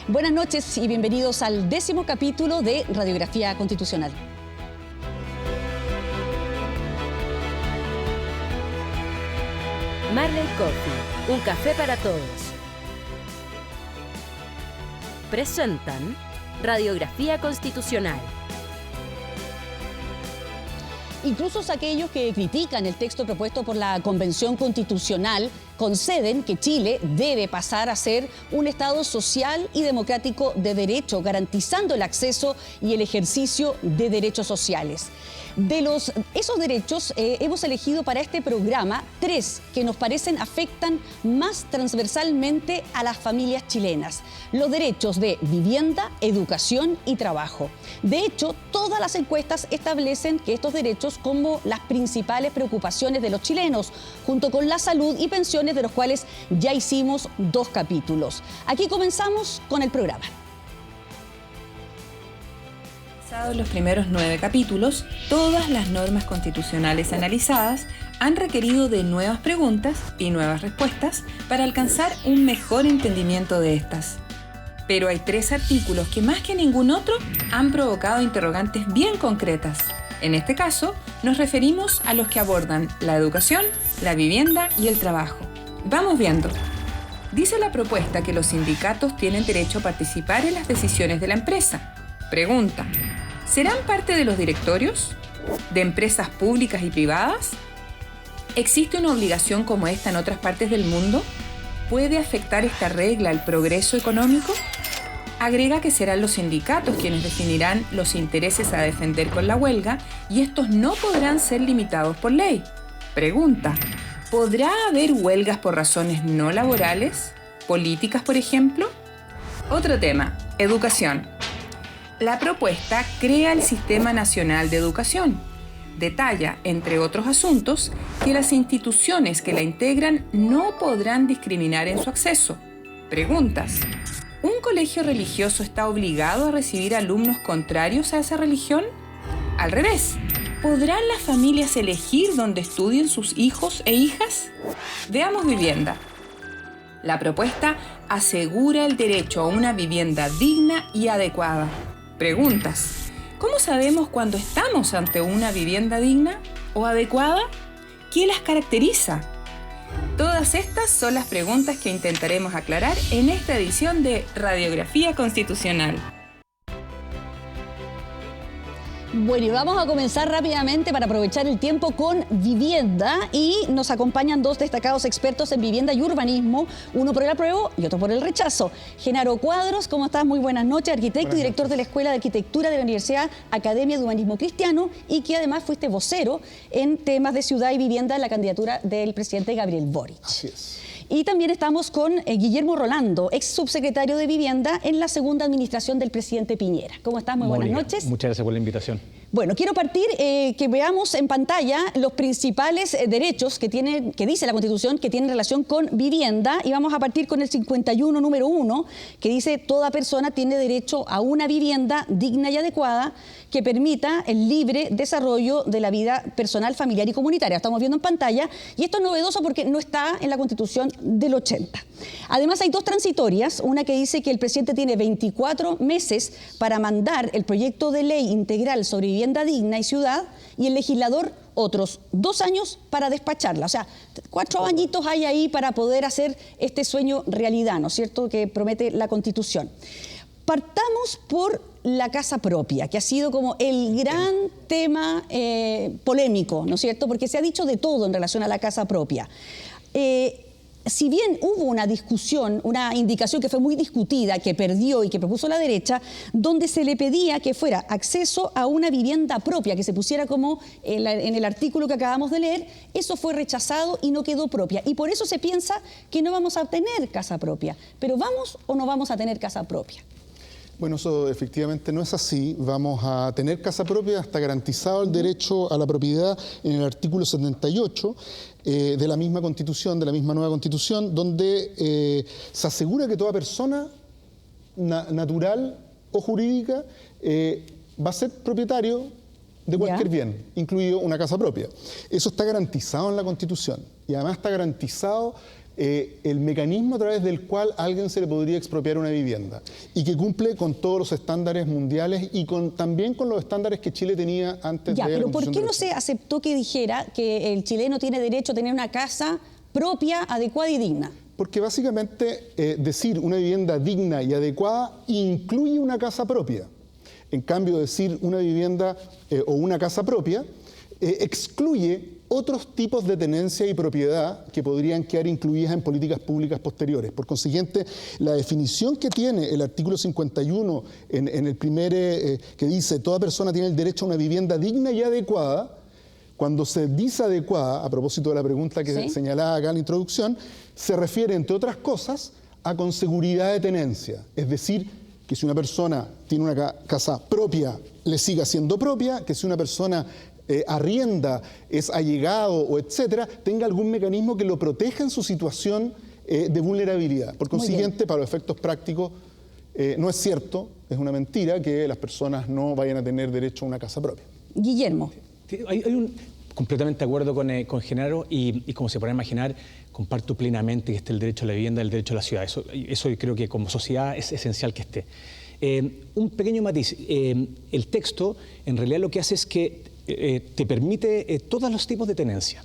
Buenas noches y bienvenidos al 10º capítulo de Radiografía Constitucional. Marley Coffee, un café para todos. Presentan Radiografía Constitucional. Incluso aquellos que critican el texto propuesto por la Convención Constitucional conceden que Chile debe pasar a ser un Estado social y democrático de derecho, garantizando el acceso y el ejercicio de derechos sociales. De esos derechos hemos elegido para este programa 3 que nos parecen afectan más transversalmente a las familias chilenas. Los derechos de vivienda, educación y trabajo. De hecho, todas las encuestas establecen que estos derechos como las principales preocupaciones de los chilenos, junto con la salud y pensiones, de los cuales ya hicimos 2 capítulos. Aquí comenzamos con el programa. En los primeros 9 capítulos, todas las normas constitucionales analizadas han requerido de nuevas preguntas y nuevas respuestas para alcanzar un mejor entendimiento de estas. Pero hay 3 artículos que más que ningún otro han provocado interrogantes bien concretas. En este caso, nos referimos a los que abordan la educación, la vivienda y el trabajo. Vamos viendo. Dice la propuesta que los sindicatos tienen derecho a participar en las decisiones de la empresa. Pregunta: ¿serán parte de los directorios? ¿De empresas públicas y privadas? ¿Existe una obligación como esta en otras partes del mundo? ¿Puede afectar esta regla el progreso económico? Agrega que serán los sindicatos quienes definirán los intereses a defender con la huelga y estos no podrán ser limitados por ley. Pregunta: ¿podrá haber huelgas por razones no laborales? ¿Políticas, por ejemplo? Otro tema: educación. La propuesta crea el Sistema Nacional de Educación. Detalla, entre otros asuntos, que las instituciones que la integran no podrán discriminar en su acceso. Preguntas: ¿un colegio religioso está obligado a recibir alumnos contrarios a esa religión? Al revés, ¿podrán las familias elegir dónde estudien sus hijos e hijas? Veamos vivienda. La propuesta asegura el derecho a una vivienda digna y adecuada. Preguntas: ¿cómo sabemos cuando estamos ante una vivienda digna o adecuada? ¿Qué las caracteriza? Todas estas son las preguntas que intentaremos aclarar en esta edición de Radiografía Constitucional. Bueno, y vamos a comenzar rápidamente para aprovechar el tiempo con vivienda y nos acompañan 2 destacados expertos en vivienda y urbanismo, uno por el apruebo y otro por el rechazo. Genaro Cuadros, ¿cómo estás? Muy buenas noches, arquitecto y director de la Escuela de Arquitectura de la Universidad Academia de Humanismo Cristiano y que además fuiste vocero en temas de ciudad y vivienda en la candidatura del presidente Gabriel Boric. Así es. Y también estamos con Guillermo Rolando, ex subsecretario de Vivienda en la segunda administración del presidente Piñera. ¿Cómo estás? Muy buenas noches. Muchas gracias por la invitación. Bueno, quiero partir que veamos en pantalla los principales derechos que dice la Constitución que tienen relación con vivienda y vamos a partir con el 51, número 1, que dice: toda persona tiene derecho a una vivienda digna y adecuada que permita el libre desarrollo de la vida personal, familiar y comunitaria. Estamos viendo en pantalla y esto es novedoso porque no está en la Constitución del 80. Además hay 2 transitorias, una que dice que el presidente tiene 24 meses para mandar el proyecto de ley integral sobre vivienda digna y ciudad y el legislador otros 2 años para despacharla. O sea, 4 añitos hay ahí para poder hacer este sueño realidad, ¿no es cierto?, que promete la Constitución. Partamos por la casa propia, que ha sido como el gran tema polémico, ¿no es cierto?, porque se ha dicho de todo en relación a la casa propia. Si bien hubo una discusión, una indicación que fue muy discutida, que perdió y que propuso la derecha, donde se le pedía que fuera acceso a una vivienda propia, que se pusiera como en el artículo que acabamos de leer, eso fue rechazado y no quedó propia. Y por eso se piensa que no vamos a tener casa propia. Pero ¿vamos o no vamos a tener casa propia? Bueno, eso efectivamente no es así. Vamos a tener casa propia, está garantizado el derecho a la propiedad en el artículo 78 de la misma Constitución, de la misma nueva Constitución, donde se asegura que toda persona natural o jurídica va a ser propietario de cualquier bien, incluido una casa propia. Eso está garantizado en la Constitución y además está garantizado el mecanismo a través del cual a alguien se le podría expropiar una vivienda y que cumple con todos los estándares mundiales y también con los estándares que Chile tenía antes de la pero ¿por Constitución qué de no se aceptó que dijera que el chileno tiene derecho a tener una casa propia, adecuada y digna? Porque básicamente decir una vivienda digna y adecuada incluye una casa propia. En cambio, decir una vivienda o una casa propia excluye otros tipos de tenencia y propiedad que podrían quedar incluidas en políticas públicas posteriores. Por consiguiente, la definición que tiene el artículo 51 en el primer, que dice toda persona tiene el derecho a una vivienda digna y adecuada, cuando se dice adecuada, a propósito de la pregunta que señalaba acá en la introducción, se refiere, entre otras cosas, a con seguridad de tenencia. Es decir, que si una persona tiene una casa propia, le siga siendo propia, que si una persona arrienda, es allegado o etcétera, tenga algún mecanismo que lo proteja en su situación de vulnerabilidad. Por consiguiente, para los efectos prácticos, no es cierto, es una mentira que las personas no vayan a tener derecho a una casa propia. Guillermo. Completamente de acuerdo con Genaro y como se puede imaginar, comparto plenamente que esté el derecho a la vivienda, el derecho a la ciudad. Eso yo creo que como sociedad es esencial que esté. Un pequeño matiz. El texto en realidad lo que hace es que te permite todos los tipos de tenencia.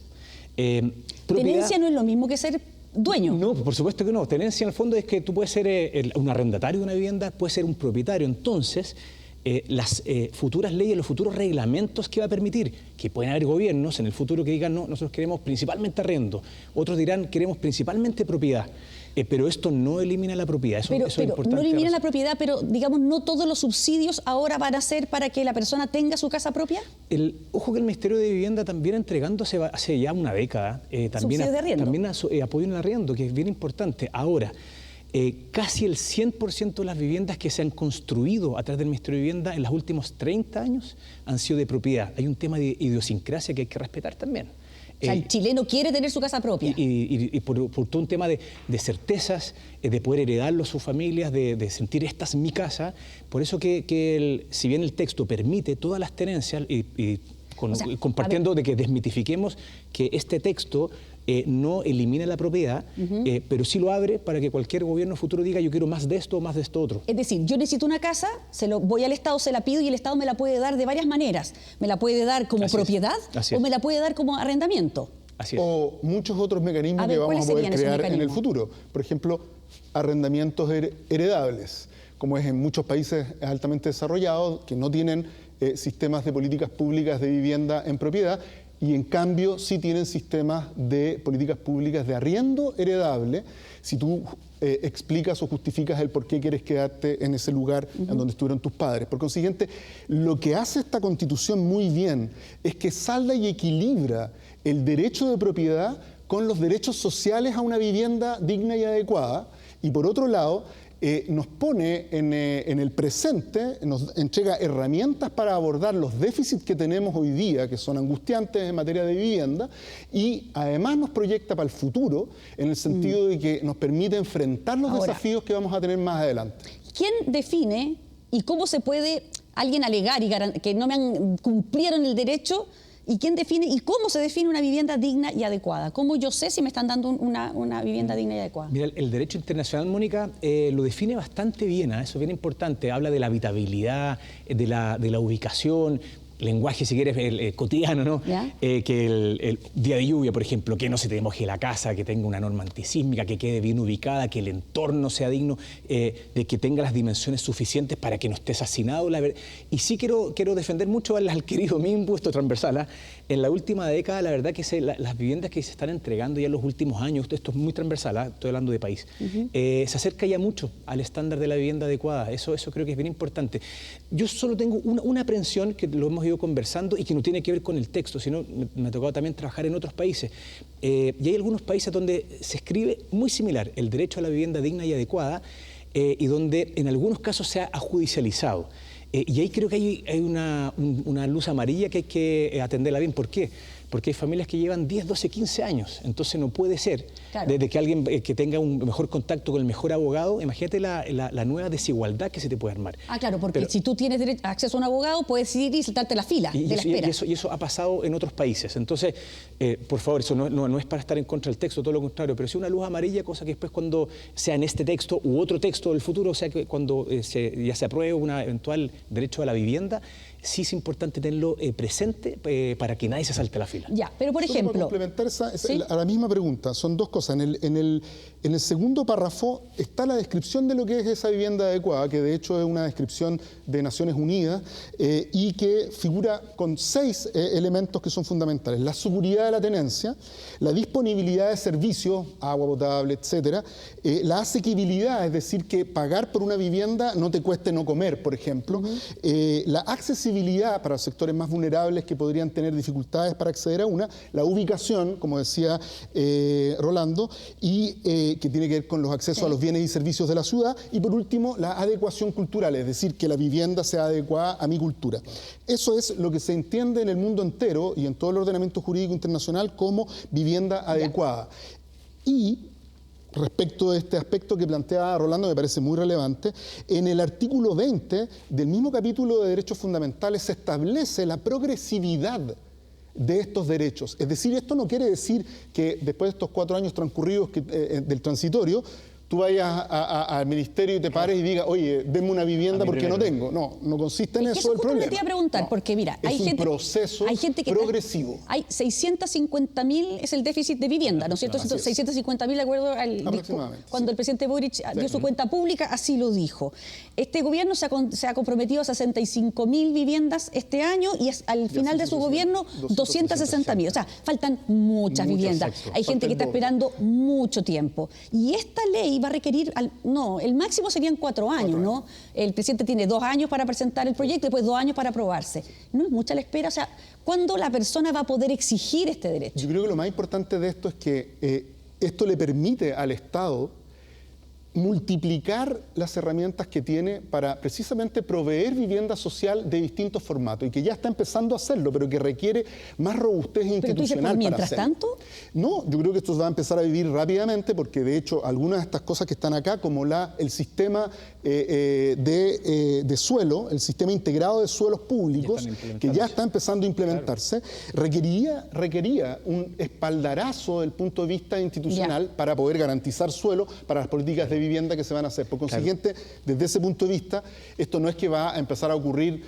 Tenencia no es lo mismo que ser dueño. No, por supuesto que no. Tenencia en el fondo es que tú puedes ser un arrendatario de una vivienda, puedes ser un propietario. Entonces, las futuras leyes, los futuros reglamentos que va a permitir, que pueden haber gobiernos en el futuro que digan, no, nosotros queremos principalmente arrendo, otros dirán, queremos principalmente propiedad. Pero esto no elimina la propiedad, eso es importante. No elimina la propiedad, pero digamos, no todos los subsidios ahora van a ser para que la persona tenga su casa propia. Ojo que el Ministerio de Vivienda también entregando hace ya una década, también apoyo en el arriendo, que es bien importante. Ahora, casi el 100% de las viviendas que se han construido a través del Ministerio de Vivienda en los últimos 30 años han sido de propiedad. Hay un tema de idiosincrasia que hay que respetar también. O sea, el chileno quiere tener su casa propia. Y por todo un tema de certezas, de poder heredarlo a sus familias, de sentir esta es mi casa. Por eso que si bien el texto permite todas las tenencias, compartiendo de que desmitifiquemos que este texto no elimina la propiedad, pero sí lo abre para que cualquier gobierno futuro diga yo quiero más de esto o más de esto otro. Es decir, yo necesito una casa, voy al Estado, se la pido y el Estado me la puede dar de varias maneras. Me la puede dar como propiedad o me la puede dar como arrendamiento. Así es. O muchos otros mecanismos que vamos a poder crear en el futuro. Por ejemplo, arrendamientos heredables, como es en muchos países altamente desarrollados que no tienen sistemas de políticas públicas de vivienda en propiedad y en cambio sí tienen sistemas de políticas públicas de arriendo heredable. Si tú explicas o justificas el por qué quieres quedarte en ese lugar en donde estuvieron tus padres. Por consiguiente, lo que hace esta Constitución muy bien es que salda y equilibra el derecho de propiedad con los derechos sociales a una vivienda digna y adecuada. Y por otro lado, nos pone en el presente, nos entrega herramientas para abordar los déficits que tenemos hoy día, que son angustiantes en materia de vivienda, y además nos proyecta para el futuro, en el sentido de que nos permite enfrentar los desafíos que vamos a tener más adelante. ¿Quién define y cómo se puede alguien alegar que no cumplieron el derecho? ¿Y quién define y cómo se define una vivienda digna y adecuada? ¿Cómo yo sé si me están dando una vivienda digna y adecuada? Mira, el derecho internacional, Mónica, lo define bastante bien, eso es bien importante. Habla de la habitabilidad, de la ubicación, lenguaje, si quieres, cotidiano, ¿no? Que el día de lluvia, por ejemplo, que no se te moje la casa, que tenga una norma antisísmica, que quede bien ubicada, que el entorno sea digno, de que tenga las dimensiones suficientes para que no estés hacinado. Y sí quiero defender mucho al querido MIMBU, esto transversal. En la última década, la verdad que las viviendas que se están entregando ya en los últimos años, esto es muy transversal, estoy hablando de país, se acerca ya mucho al estándar de la vivienda adecuada. Eso creo que es bien importante. Yo solo tengo una aprensión que lo hemos ido conversando y que no tiene que ver con el texto, sino me ha tocado también trabajar en otros países. Y hay algunos países donde se escribe muy similar el derecho a la vivienda digna y adecuada y donde en algunos casos se ha judicializado. Y ahí creo que hay una luz amarilla que hay que atenderla bien. ¿Por qué? porque hay familias que llevan 10, 12, 15 años, entonces no puede ser. Claro. Desde que alguien que tenga un mejor contacto con el mejor abogado, imagínate la nueva desigualdad que se te puede armar. Ah, claro, porque si tú tienes acceso a un abogado, puedes ir y saltarte la fila de la espera. Y eso ha pasado en otros países. Entonces, por favor, eso no es para estar en contra del texto, todo lo contrario, pero sí una luz amarilla, cosa que después cuando sea en este texto u otro texto del futuro, o sea que cuando ya se apruebe un eventual derecho a la vivienda, sí es importante tenerlo presente para que nadie se salte la fila. Ya, pero por ejemplo... Para complementar ¿sí? a la misma pregunta, son dos cosas. En el segundo párrafo está la descripción de lo que es esa vivienda adecuada, que de hecho es una descripción de Naciones Unidas y que figura con 6 elementos que son fundamentales. La seguridad de la tenencia, la disponibilidad de servicios, agua potable, etcétera, la asequibilidad, es decir, que pagar por una vivienda no te cueste no comer, por ejemplo, la accesibilidad para sectores más vulnerables que podrían tener dificultades para acceder a una, la ubicación, como decía Rolando, y que tiene que ver con los accesos a los bienes y servicios de la ciudad, y por último, la adecuación cultural, es decir, que la vivienda sea adecuada a mi cultura. Eso es lo que se entiende en el mundo entero y en todo el ordenamiento jurídico internacional como vivienda adecuada. Y respecto de este aspecto que plantea Rolando, me parece muy relevante, en el artículo 20 del mismo capítulo de Derechos Fundamentales se establece la progresividad de estos derechos. Es decir, esto no quiere decir que después de estos 4 años transcurridos del transitorio, tú vayas al ministerio y te pares y digas, oye, denme una vivienda porque no tengo. No consiste en eso el problema. Te iba a preguntar, porque mira, es un proceso progresivo. Hay 650.000 es el déficit de vivienda, ¿no es cierto? 650.000 de acuerdo al cuando el presidente Boric dio su cuenta pública, así lo dijo. Este gobierno se ha comprometido a 65.000 viviendas este año y al final de su gobierno 260.000. O sea, faltan muchas viviendas. Exacto. Hay gente que está esperando mucho tiempo. Y esta ley va a requerir, el máximo serían 4 años, ¿no? El presidente tiene 2 años para presentar el proyecto, después 2 años para aprobarse. No es mucha la espera, o sea, ¿cuándo la persona va a poder exigir este derecho? Yo creo que lo más importante de esto es que esto le permite al Estado multiplicar las herramientas que tiene para precisamente proveer vivienda social de distintos formatos y que ya está empezando a hacerlo, pero que requiere más robustez institucional. ¿Pero mientras tanto? No, yo creo que esto se va a empezar a vivir rápidamente porque de hecho algunas de estas cosas que están acá, como el sistema de suelo, el sistema integrado de suelos públicos, que ya está empezando a implementarse, requería un espaldarazo desde el punto de vista institucional para poder garantizar suelo para las políticas de vivienda que se van a hacer. Por consiguiente, desde ese punto de vista, esto no es que va a empezar a ocurrir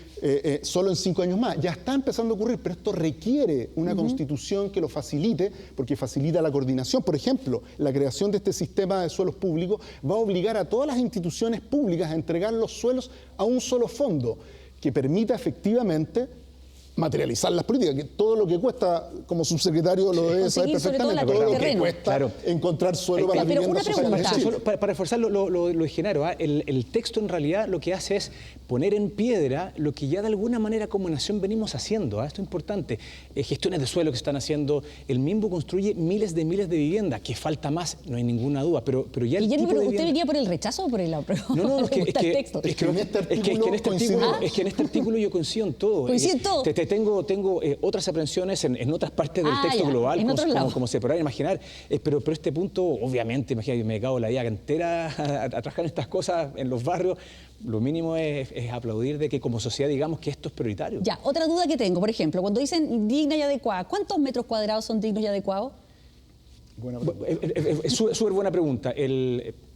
solo en 5 años más, ya está empezando a ocurrir, pero esto requiere una constitución que lo facilite, porque facilita la coordinación. Por ejemplo, la creación de este sistema de suelos públicos va a obligar a todas las instituciones públicas a entregar los suelos a un solo fondo, que permita efectivamente materializar las políticas, que todo lo que cuesta, como subsecretario lo debe saber perfectamente, todo lo que cuesta encontrar suelo para la vivienda social. Para reforzar lo de Genaro, el texto en realidad lo que hace es poner en piedra lo que ya de alguna manera como nación venimos haciendo. Esto es importante. Gestiones de suelo que se están haciendo. El MIMBU construye miles de viviendas, que falta más, no hay ninguna duda, pero ya el tipo de vivienda... ¿Usted venía por el rechazo o por el apruebo? No, es que en este artículo yo coincido en todo. Coincido en todo. Tengo otras aprensiones en otras partes del texto global, como se podrá imaginar, pero este punto, obviamente, imagínate, me cago la vida entera a trabajar en estas cosas en los barrios. Lo mínimo es aplaudir de que como sociedad digamos que esto es prioritario. Ya, otra duda que tengo, por ejemplo, cuando dicen digna y adecuada, ¿cuántos metros cuadrados son dignos y adecuados? Es súper buena pregunta.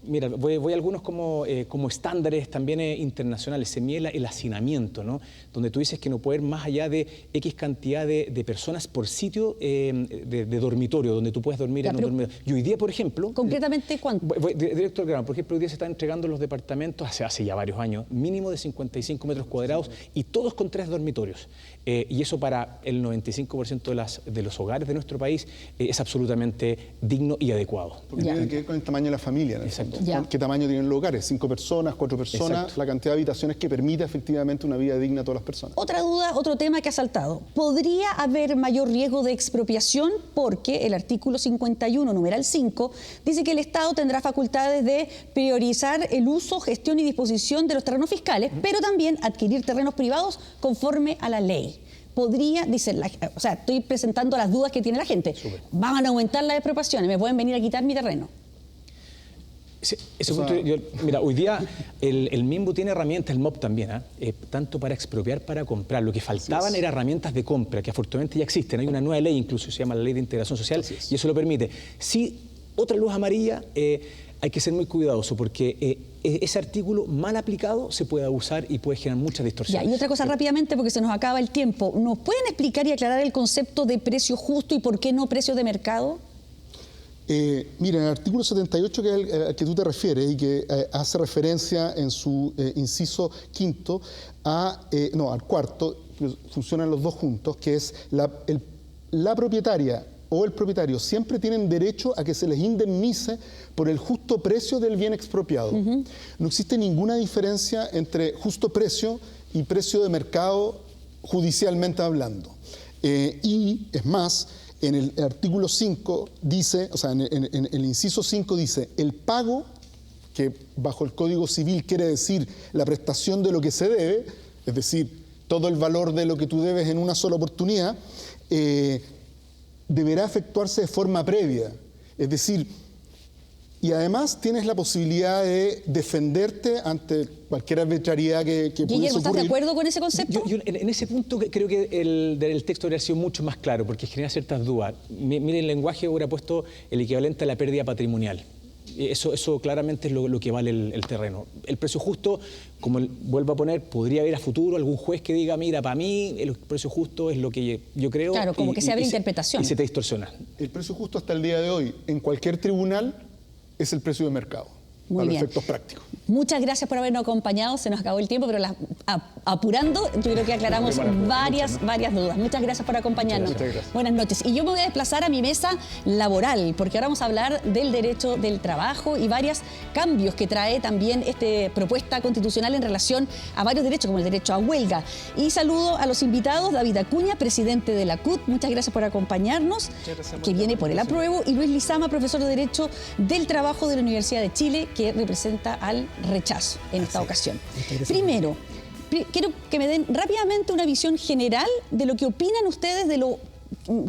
Mira, voy a algunos como estándares también internacionales. Se mide el hacinamiento, ¿no? Donde tú dices que no puede ir más allá de X cantidad de personas por sitio de dormitorio, donde tú puedes dormir en un dormitorio. Y hoy día, por ejemplo... ¿Concretamente cuánto? Directo al grano. Por ejemplo, hoy día se están entregando los departamentos, hace ya varios años, mínimo de 55 metros cuadrados y todos con 3 dormitorios. Y eso para el 95% de los hogares de nuestro país es absolutamente digno y adecuado. Porque tiene que ver con el tamaño de la familia. Exacto. ¿Qué tamaño tienen los hogares? 5 personas, 4 personas, exacto. La cantidad de habitaciones que permite efectivamente una vida digna a todas las personas. Otra duda, otro tema que ha saltado. ¿Podría haber mayor riesgo de expropiación? Porque el artículo 51, numeral 5, dice que el Estado tendrá facultades de priorizar el uso, gestión y disposición de los terrenos fiscales, pero también adquirir terrenos privados conforme a la ley. podría, dice, o sea, estoy presentando las dudas que tiene la gente. Súper. Van a aumentar las expropiaciones, me pueden venir a quitar mi terreno. Mira, hoy día el MIMBU tiene herramientas, el MOP también, tanto para expropiar, para comprar. Lo que faltaban eran herramientas de compra, que afortunadamente ya existen. Hay una nueva ley, incluso se llama la Ley de Integración Social, y eso lo permite. Sí, otra luz amarilla, hay que ser muy cuidadoso, porque ese artículo mal aplicado se puede abusar y puede generar muchas distorsiones. Ya, y otra cosa rápidamente, porque se nos acaba el tiempo. ¿Nos pueden explicar y aclarar el concepto de precio justo y por qué no precio de mercado? Mira, en el artículo 78 que es al que tú te refieres y que hace referencia en su inciso quinto al cuarto, funcionan los dos juntos, que es la propietaria o el propietario siempre tienen derecho a que se les indemnice por el justo precio del bien expropiado. No existe ninguna diferencia entre justo precio y precio de mercado judicialmente hablando. Y es más, en el artículo 5 dice, o sea, en el inciso 5 dice, el pago, que bajo el Código Civil quiere decir la prestación de lo que se debe, es decir, todo el valor de lo que tú debes en una sola oportunidad, deberá efectuarse de forma previa. Es decir, y además tienes la posibilidad de defenderte ante cualquier arbitrariedad que pudiese ocurrir. Guillermo, ¿estás de acuerdo con ese concepto? Yo en ese punto creo que el texto debería sido mucho más claro, porque genera ciertas dudas. Miren, el lenguaje hubiera puesto el equivalente a la pérdida patrimonial. Eso claramente es lo que vale el terreno. El precio justo, como vuelvo a poner, podría haber a futuro algún juez que diga, mira, para mí el precio justo es lo que yo creo. Claro, como que se abre interpretación. Y se te distorsiona. El precio justo hasta el día de hoy, en cualquier tribunal, es el precio de mercado. Muy para bien. los efectos prácticos. Muchas gracias por habernos acompañado. Se nos acabó el tiempo, pero apurando, yo creo que aclaramos varias dudas. Muchas gracias por acompañarnos. Muchas gracias. Buenas noches. Y yo me voy a desplazar a mi mesa laboral, porque ahora vamos a hablar del derecho del trabajo y varios cambios que trae también esta propuesta constitucional en relación a varios derechos, como el derecho a huelga. Y saludo a los invitados, David Acuña, presidente de la CUT. Muchas gracias por acompañarnos, que viene por el apruebo, y Luis Lizama, profesor de Derecho del Trabajo de la Universidad de Chile, que representa al rechazo en esta ocasión. Primero, quiero que me den rápidamente una visión general de lo que opinan ustedes de lo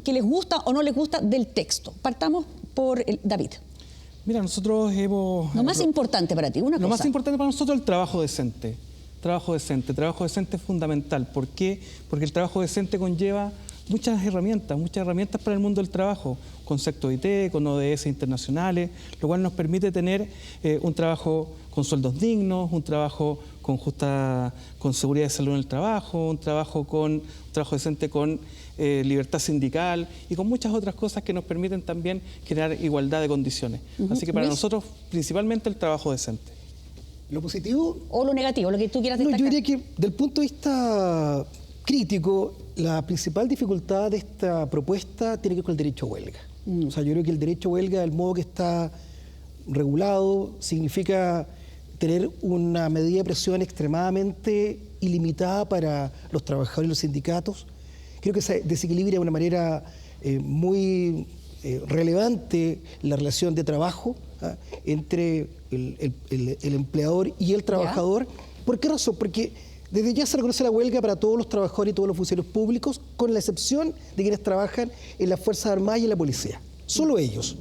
que les gusta o no les gusta del texto. Partamos por David. Mira, nosotros hemos... Lo más importante para ti, una cosa. Lo más importante para nosotros es el trabajo decente. Trabajo decente es fundamental. ¿Por qué? Porque el trabajo decente conlleva muchas herramientas para el mundo del trabajo, concepto de IT, con ODS internacionales, lo cual nos permite tener un trabajo con sueldos dignos, un trabajo con seguridad de salud en el trabajo, un trabajo decente con libertad sindical y con muchas otras cosas que nos permiten también generar igualdad de condiciones. Así que para nosotros, principalmente el trabajo decente. ¿Lo positivo? O lo negativo, lo que tú quieras destacar. No, yo diría que del punto de vista crítico, la principal dificultad de esta propuesta tiene que ver con el derecho a huelga. O sea, yo creo que el derecho a huelga, el modo que está regulado, significa tener una medida de presión extremadamente ilimitada para los trabajadores y los sindicatos. Creo que se desequilibra de una manera muy relevante la relación de trabajo entre el empleador y el trabajador. ¿Por qué razón? Porque desde ya se reconoce la huelga para todos los trabajadores y todos los funcionarios públicos, con la excepción de quienes trabajan en las Fuerzas Armadas y en la Policía. Solo ellos.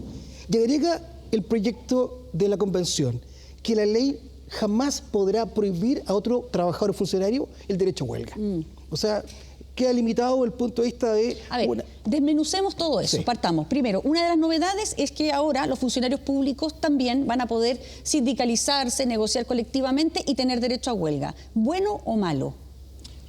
Y agrega el proyecto de la Convención que la ley jamás podrá prohibir a otro trabajador o funcionario el derecho a huelga. O sea, queda limitado el punto de vista de... A ver, desmenucemos todo eso, partamos. Primero, una de las novedades es que ahora los funcionarios públicos también van a poder sindicalizarse, negociar colectivamente y tener derecho a huelga. ¿Bueno o malo?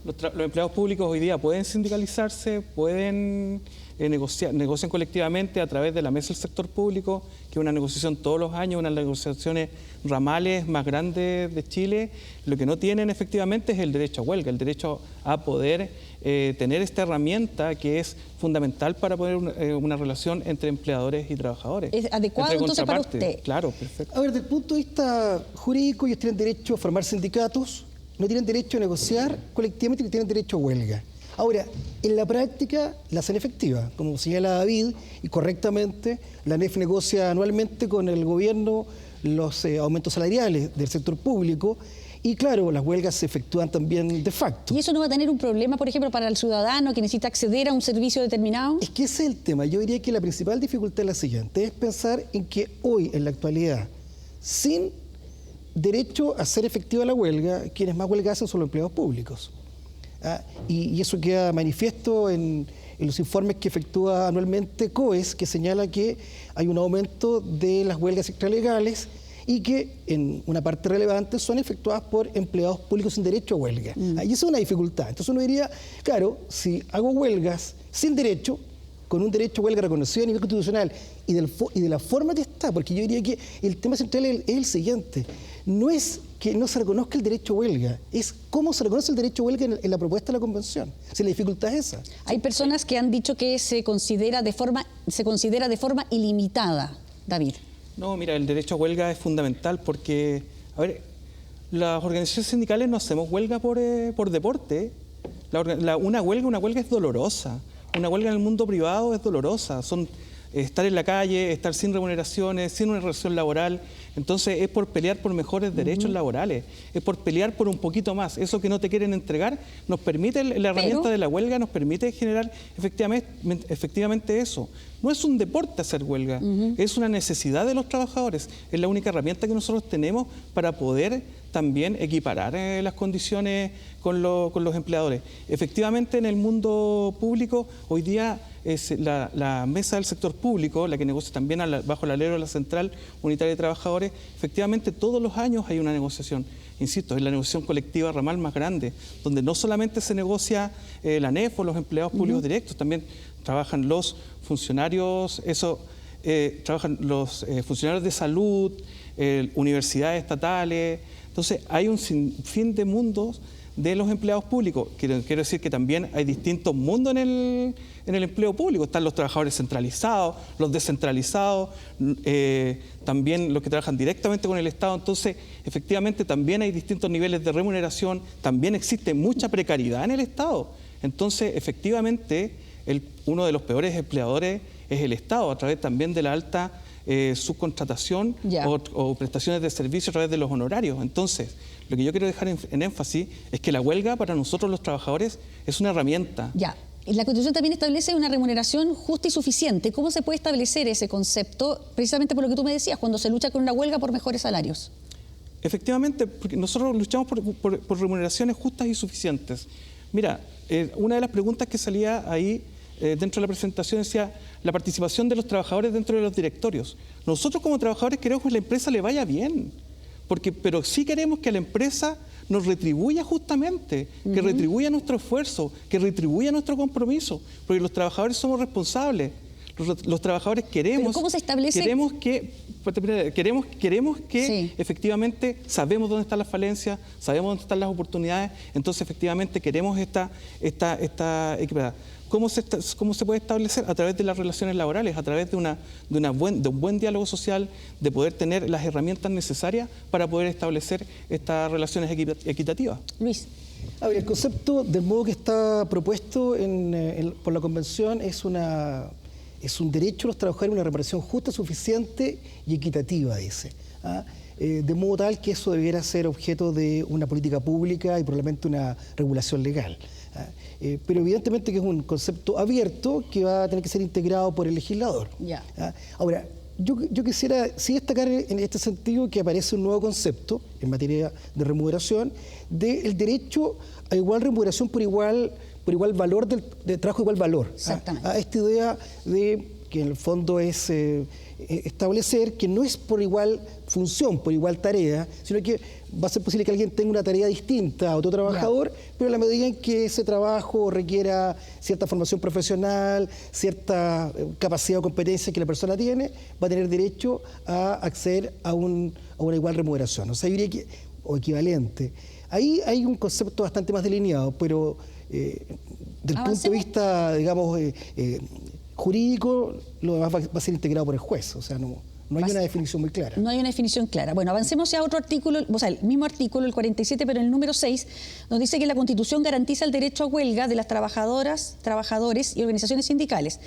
Los empleados públicos hoy día pueden sindicalizarse, pueden negocian colectivamente a través de la Mesa del Sector Público, que es una negociación todos los años, una de las negociaciones ramales más grandes de Chile. Lo que no tienen efectivamente es el derecho a huelga, el derecho a poder tener esta herramienta que es fundamental para poner una relación entre empleadores y trabajadores. ¿Es adecuado entonces para usted? Claro, perfecto. A ver, desde el punto de vista jurídico, ellos tienen derecho a formar sindicatos, no tienen derecho a negociar colectivamente ni tienen derecho a huelga. Ahora, en la práctica la hacen efectiva, como señala David, y correctamente, la ANEF negocia anualmente con el gobierno los aumentos salariales del sector público Y claro, las huelgas se efectúan también de facto. ¿Y eso no va a tener un problema, por ejemplo, para el ciudadano que necesita acceder a un servicio determinado? Es que ese es el tema. Yo diría que la principal dificultad es la siguiente, es pensar en que hoy, en la actualidad, sin derecho a hacer efectiva la huelga, quienes más huelga hacen son los empleados públicos. Y eso queda manifiesto en los informes que efectúa anualmente COES, que señala que hay un aumento de las huelgas extralegales y que en una parte relevante son efectuadas por empleados públicos sin derecho a huelga. Y esa es una dificultad. Entonces uno diría, claro, si hago huelgas sin derecho, con un derecho a huelga reconocido a nivel constitucional y de la forma que está, porque yo diría que el tema central es el siguiente, no es que no se reconozca el derecho a huelga, es cómo se reconoce el derecho a huelga en la propuesta de la Convención. Si la dificultad es esa. Hay personas que han dicho que se considera de forma ilimitada, David. No, mira, el derecho a huelga es fundamental porque, a ver, las organizaciones sindicales no hacemos huelga por deporte. Una huelga es dolorosa. Una huelga en el mundo privado es dolorosa. Son estar en la calle, estar sin remuneraciones, sin una relación laboral. Entonces es por pelear por mejores derechos laborales, es por pelear por un poquito más. Eso que no te quieren entregar nos permite, la herramienta de la huelga nos permite generar efectivamente eso. No es un deporte hacer huelga, es una necesidad de los trabajadores. Es la única herramienta que nosotros tenemos para poder también equiparar las condiciones con los empleadores. Efectivamente, en el mundo público, hoy día es la mesa del sector público, la que negocia también bajo el alero de la Central Unitaria de Trabajadores, efectivamente todos los años hay una negociación. Insisto, es la negociación colectiva ramal más grande, donde no solamente se negocia la ANEF o los empleados públicos directos, también trabajan los funcionarios, trabajan los funcionarios de salud, universidades estatales. Entonces hay un sinfín de mundos de los empleados públicos. Quiero decir que también hay distintos mundos en el empleo público. Están los trabajadores centralizados, los descentralizados, también los que trabajan directamente con el Estado. Entonces, efectivamente, también hay distintos niveles de remuneración, también existe mucha precariedad en el Estado. Entonces, efectivamente, uno de los peores empleadores es el Estado, a través también de la alta subcontratación o prestaciones de servicio a través de los honorarios. Entonces, lo que yo quiero dejar en énfasis es que la huelga para nosotros los trabajadores es una herramienta. Ya. La Constitución también establece una remuneración justa y suficiente. ¿Cómo se puede establecer ese concepto? Precisamente por lo que tú me decías, cuando se lucha con una huelga por mejores salarios. Efectivamente, porque nosotros luchamos por remuneraciones justas y suficientes. Mira, una de las preguntas que salía ahí dentro de la presentación decía la participación de los trabajadores dentro de los directorios. Nosotros como trabajadores queremos que a la empresa le vaya bien, pero sí queremos que a la empresa nos retribuya justamente, que retribuya nuestro esfuerzo, que retribuya nuestro compromiso, porque los trabajadores somos responsables. Los trabajadores queremos... ¿Cómo se establece? Queremos que efectivamente sabemos dónde están las falencias, sabemos dónde están las oportunidades, entonces efectivamente queremos esta equidad. ¿Cómo se puede establecer? A través de las relaciones laborales, a través de un buen diálogo social, de poder tener las herramientas necesarias para poder establecer estas relaciones equitativas. Luis. A ver, el concepto del modo que está propuesto por la Convención es un derecho a los trabajadores a una reparación justa, suficiente y equitativa, dice. De modo tal que eso debiera ser objeto de una política pública y probablemente una regulación legal. Pero evidentemente que es un concepto abierto que va a tener que ser integrado por el legislador. Ahora, yo quisiera sí destacar en este sentido que aparece un nuevo concepto en materia de remuneración, del derecho a igual remuneración por igual valor, de trabajo igual valor. Exactamente. Esta idea de que en el fondo es establecer que no es por igual función, por igual tarea, sino que va a ser posible que alguien tenga una tarea distinta a otro trabajador, pero en la medida en que ese trabajo requiera cierta formación profesional, cierta capacidad o competencia que la persona tiene, va a tener derecho a acceder a una igual remuneración. O sea, yo diría o equivalente. Ahí hay un concepto bastante más delineado, pero del punto de vista, digamos, jurídico, lo demás va a ser integrado por el juez. O sea, no hay una definición muy clara. No hay una definición clara. Bueno, avancemos ya a otro artículo, o sea, el mismo artículo, el 47, pero en el número 6, donde dice que la Constitución garantiza el derecho a huelga de las trabajadoras, trabajadores y organizaciones sindicales,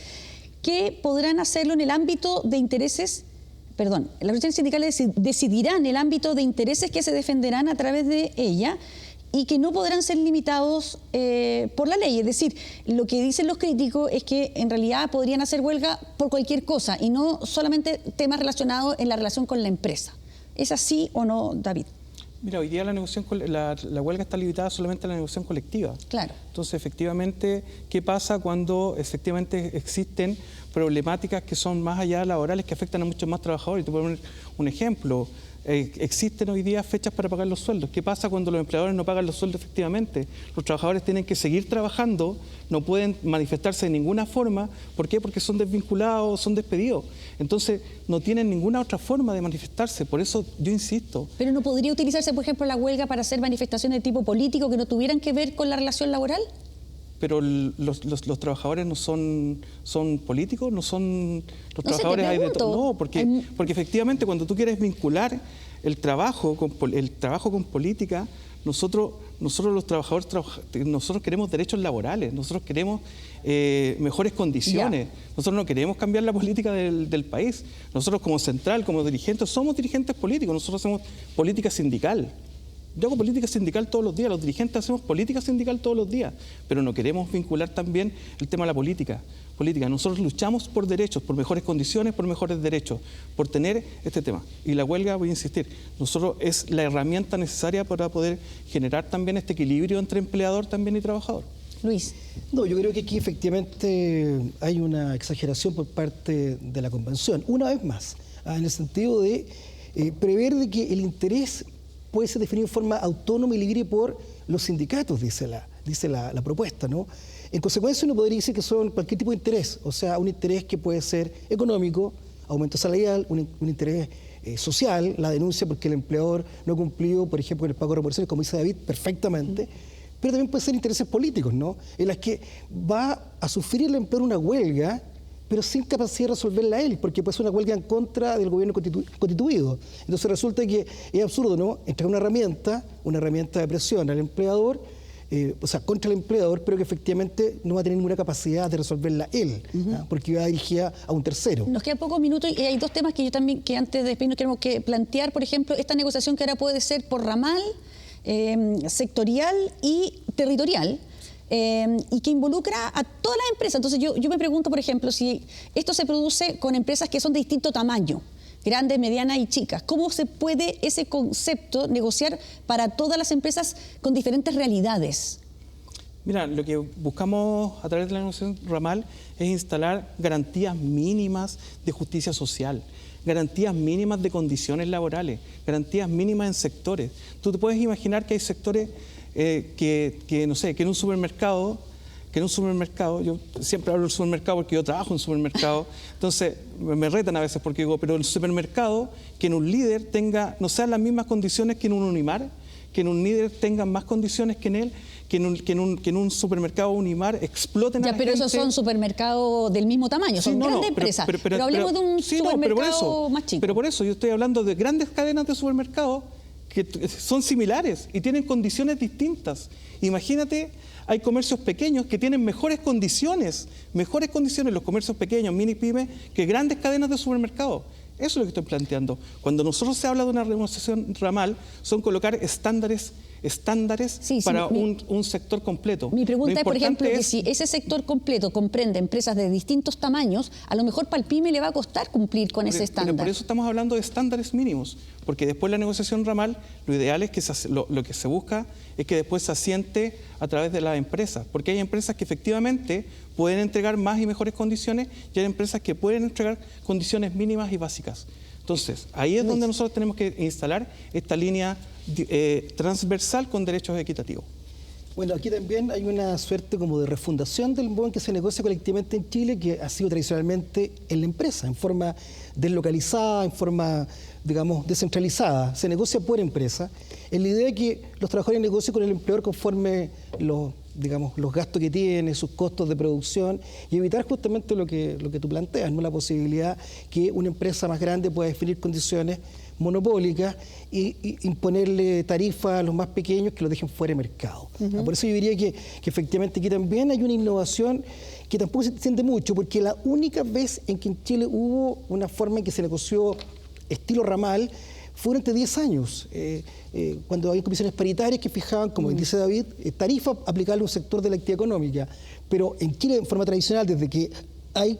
que podrán hacerlo en el ámbito de intereses organizaciones sindicales decidirán el ámbito de intereses que se defenderán a través de ella y que no podrán ser limitados por la ley. Es decir, lo que dicen los críticos es que en realidad podrían hacer huelga por cualquier cosa y no solamente temas relacionados en la relación con la empresa. ¿Es así o no, David? Mira, hoy día la huelga está limitada solamente a la negociación colectiva. Claro. Entonces, efectivamente, ¿qué pasa cuando efectivamente existen problemáticas que son más allá laborales que afectan a muchos más trabajadores? Te puedo poner un ejemplo. Existen hoy día fechas para pagar los sueldos. ¿Qué pasa cuando los empleadores no pagan los sueldos efectivamente? Los trabajadores tienen que seguir trabajando, no pueden manifestarse de ninguna forma. ¿Por qué? Porque son desvinculados, son despedidos. Entonces, no tienen ninguna otra forma de manifestarse. Por eso yo insisto. ¿Pero no podría utilizarse, por ejemplo, la huelga para hacer manifestaciones de tipo político que no tuvieran que ver con la relación laboral? Pero los trabajadores no son políticos, no son los trabajadores hay de todo. No, porque efectivamente cuando tú quieres vincular el trabajo con política, nosotros los trabajadores nosotros queremos derechos laborales, nosotros queremos mejores condiciones. Nosotros no queremos cambiar la política del país. Nosotros como central, como dirigentes, somos dirigentes políticos, nosotros hacemos política sindical. Yo hago política sindical todos los días, los dirigentes hacemos política sindical todos los días, pero no queremos vincular también el tema de la política. Nosotros luchamos por derechos, por mejores condiciones, por mejores derechos, por tener este tema. Y la huelga, voy a insistir, nosotros es la herramienta necesaria para poder generar también este equilibrio entre empleador también y trabajador. Luis. No, yo creo que aquí efectivamente hay una exageración por parte de la Convención, una vez más, en el sentido de prever de que el interés puede ser definido en forma autónoma y libre por los sindicatos, dice la propuesta, ¿no? En consecuencia, uno podría decir que son cualquier tipo de interés, o sea, un interés que puede ser económico, aumento salarial, un interés social, la denuncia porque el empleador no ha cumplido, por ejemplo, con el pago de remuneraciones, como dice David, perfectamente, pero también puede ser intereses políticos, ¿no? En las que va a sufrir el empleador una huelga, pero sin capacidad de resolverla él, porque puede ser una huelga en contra del gobierno constituido. Entonces resulta que es absurdo, ¿no? Entregar una herramienta de presión al empleador, o sea, contra el empleador, pero que efectivamente no va a tener ninguna capacidad de resolverla él, porque va dirigida a un tercero. Nos quedan pocos minutos y hay dos temas que yo también, que antes de despedirnos queremos que plantear, por ejemplo, esta negociación que ahora puede ser por ramal, sectorial y territorial. Y que involucra a todas las empresas. Entonces yo me pregunto, por ejemplo, si esto se produce con empresas que son de distinto tamaño, grandes, medianas y chicas. ¿Cómo se puede ese concepto negociar para todas las empresas con diferentes realidades? Mira, lo que buscamos a través de la negociación ramal es instalar garantías mínimas de justicia social, garantías mínimas de condiciones laborales, garantías mínimas en sectores. Tú te puedes imaginar que hay sectores no sé, que en un supermercado, yo siempre hablo del supermercado porque yo trabajo en un supermercado, entonces me retan a veces porque digo, pero el supermercado, que en un líder no sean las mismas condiciones que en un Unimar, que en un líder tengan más condiciones que en él, que en un supermercado Unimar exploten a la gente. Pero esos son supermercados del mismo tamaño, son grandes empresas. Pero hablemos de un supermercado más chico. Pero por eso yo estoy hablando de grandes cadenas de supermercados que son similares y tienen condiciones distintas. Imagínate, hay comercios pequeños que tienen mejores condiciones los comercios pequeños, mini pymes, que grandes cadenas de supermercados. Eso es lo que estoy planteando. Cuando nosotros se habla de una negociación ramal, son colocar estándares para un sector completo. Mi pregunta es, por ejemplo, que si ese sector completo comprende empresas de distintos tamaños, a lo mejor para el pyme le va a costar cumplir con ese estándar. Por eso estamos hablando de estándares mínimos, porque después la negociación ramal, lo ideal es que lo que se busca es que después se asiente a través de las empresas, porque hay empresas que efectivamente pueden entregar más y mejores condiciones y hay empresas que pueden entregar condiciones mínimas y básicas. Entonces, ahí es donde nosotros tenemos que instalar esta línea transversal con derechos equitativos. Bueno, aquí también hay una suerte como de refundación del modo en que se negocia colectivamente en Chile, que ha sido tradicionalmente en la empresa, en forma deslocalizada, en forma, digamos, descentralizada. Se negocia por empresa, en la idea de que los trabajadores negocien con el empleador conforme los gastos que tiene, sus costos de producción, y evitar justamente lo que tú planteas, ¿no? La posibilidad que una empresa más grande pueda definir condiciones monopólicas y imponerle tarifas a los más pequeños que los dejen fuera de mercado. Por eso yo diría que efectivamente aquí también hay una innovación que tampoco se entiende mucho, porque la única vez en que en Chile hubo una forma en que se negoció estilo ramal, fue durante 10 años, cuando había comisiones paritarias que fijaban, como dice David, tarifa aplicable a un sector de la actividad económica. Pero en Chile, en forma tradicional, desde que hay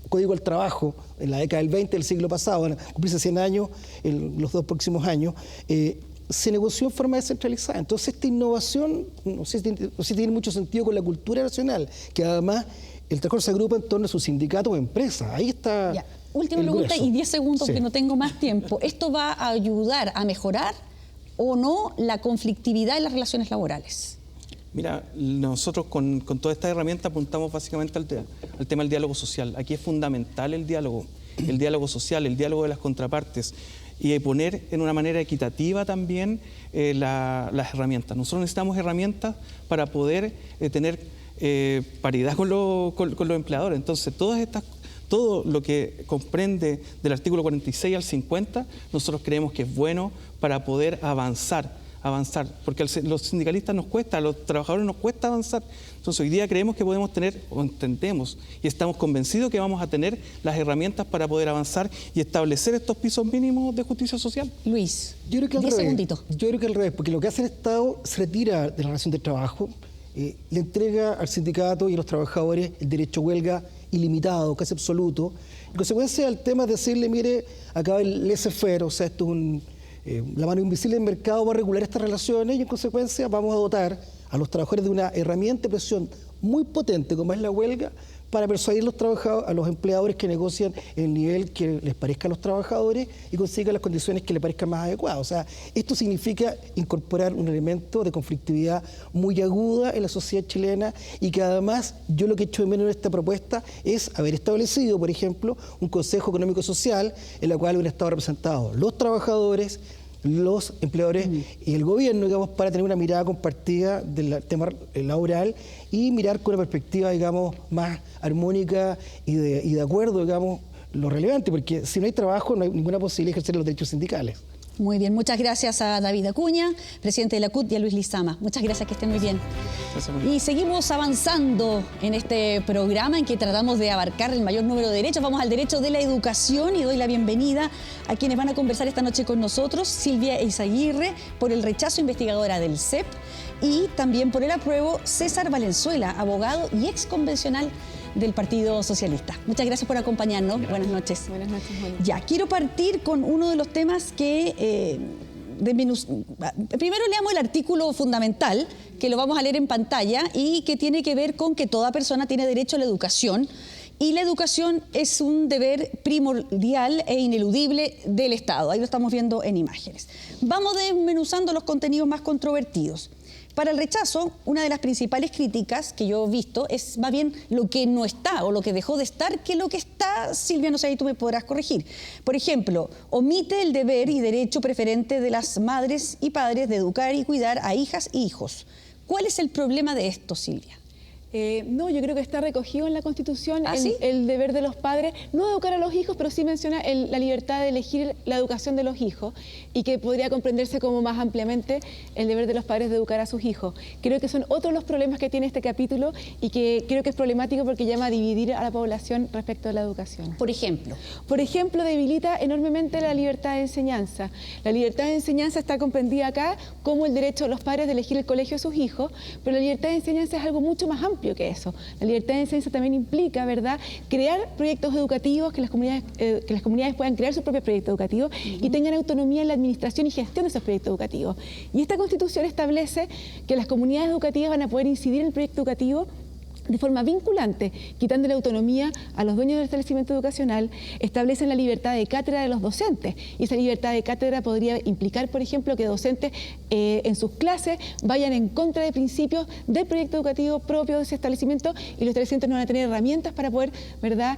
Código del Trabajo, en la década del 20 del siglo pasado, van a cumplirse 100 años en los 2 próximos años, se negoció en forma descentralizada. Entonces esta innovación, no sé si tiene mucho sentido con la cultura nacional, que además el trabajador se agrupa en torno a su sindicato o empresa. Ahí está. Ya. Última pregunta y 10 segundos, que no tengo más tiempo. ¿Esto va a ayudar a mejorar o no la conflictividad en las relaciones laborales? Mira, nosotros con toda esta herramienta apuntamos básicamente al tema del diálogo social. Aquí es fundamental el diálogo social, el diálogo de las contrapartes, y poner en una manera equitativa también las herramientas. Nosotros necesitamos herramientas para poder tener paridad con los empleadores. Entonces, todo lo que comprende del artículo 46 al 50, nosotros creemos que es bueno para poder avanzar, porque a los sindicalistas nos cuesta, a los trabajadores nos cuesta avanzar. Entonces hoy día creemos que podemos tener, o entendemos, y estamos convencidos que vamos a tener las herramientas para poder avanzar y establecer estos pisos mínimos de justicia social. Luis, yo creo que 10 segunditos. Yo creo que al revés, porque lo que hace el Estado se retira de la relación de trabajo, le entrega al sindicato y a los trabajadores el derecho a huelga ilimitado, casi absoluto. En consecuencia, el tema es decirle, mire, acá el laissez-faire, o sea, esto es la mano invisible del mercado va a regular estas relaciones, y en consecuencia vamos a dotar a los trabajadores de una herramienta de presión muy potente como es la huelga, para persuadir a los empleadores que negocian el nivel que les parezca a los trabajadores y consigan las condiciones que les parezcan más adecuadas. O sea, esto significa incorporar un elemento de conflictividad muy aguda en la sociedad chilena, y que además yo lo que echo de menos en esta propuesta es haber establecido, por ejemplo, un Consejo Económico Social en el cual hubieran estado representados los trabajadores, los empleadores y el gobierno, digamos, para tener una mirada compartida del tema laboral y mirar con una perspectiva, digamos, más armónica y de acuerdo, digamos, lo relevante, porque si no hay trabajo no hay ninguna posibilidad de ejercer los derechos sindicales. Muy bien, muchas gracias a David Acuña, presidente de la CUT, y a Luis Lizama. Muchas gracias, que estén muy bien. Y seguimos avanzando en este programa en que tratamos de abarcar el mayor número de derechos. Vamos al derecho de la educación y doy la bienvenida a quienes van a conversar esta noche con nosotros: Silvia Eizaguirre, por el rechazo, investigadora del CEP, y también por el apruebo, César Valenzuela, abogado y exconvencional del Partido Socialista. Muchas gracias por acompañarnos. Gracias. Buenas noches. Buenas noches, Juan. Ya, quiero partir con uno de los temas que... Primero leamos el artículo fundamental, que lo vamos a leer en pantalla, y que tiene que ver con que toda persona tiene derecho a la educación, y la educación es un deber primordial e ineludible del Estado. Ahí lo estamos viendo en imágenes. Vamos desmenuzando los contenidos más controvertidos. Para el rechazo, una de las principales críticas que yo he visto es más bien lo que no está o lo que dejó de estar que lo que está. Silvia, no sé, ahí tú me podrás corregir. Por ejemplo, omite el deber y derecho preferente de las madres y padres de educar y cuidar a hijas e hijos. ¿Cuál es el problema de esto, Silvia? No, yo creo que está recogido en la Constitución ¿Sí? el deber de los padres, no educar a los hijos, pero sí menciona la libertad de elegir la educación de los hijos, y que podría comprenderse como más ampliamente el deber de los padres de educar a sus hijos. Creo que son otros los problemas que tiene este capítulo, y que creo que es problemático porque llama a dividir a la población respecto a la educación. Por ejemplo, debilita enormemente la libertad de enseñanza. La libertad de enseñanza está comprendida acá como el derecho de los padres de elegir el colegio de sus hijos, pero la libertad de enseñanza es algo mucho más amplio que eso. La libertad de enseñanza también implica, ¿verdad?, crear proyectos educativos, que las comunidades puedan crear sus propios proyectos educativos y tengan autonomía en la administración y gestión de esos proyectos educativos. Y esta Constitución establece que las comunidades educativas van a poder incidir en el proyecto educativo de forma vinculante, quitando la autonomía a los dueños del establecimiento educacional. Establecen la libertad de cátedra de los docentes, y esa libertad de cátedra podría implicar, por ejemplo, que docentes en sus clases vayan en contra de principios del proyecto educativo propio de ese establecimiento, y los establecimientos no van a tener herramientas para poder, ¿verdad?,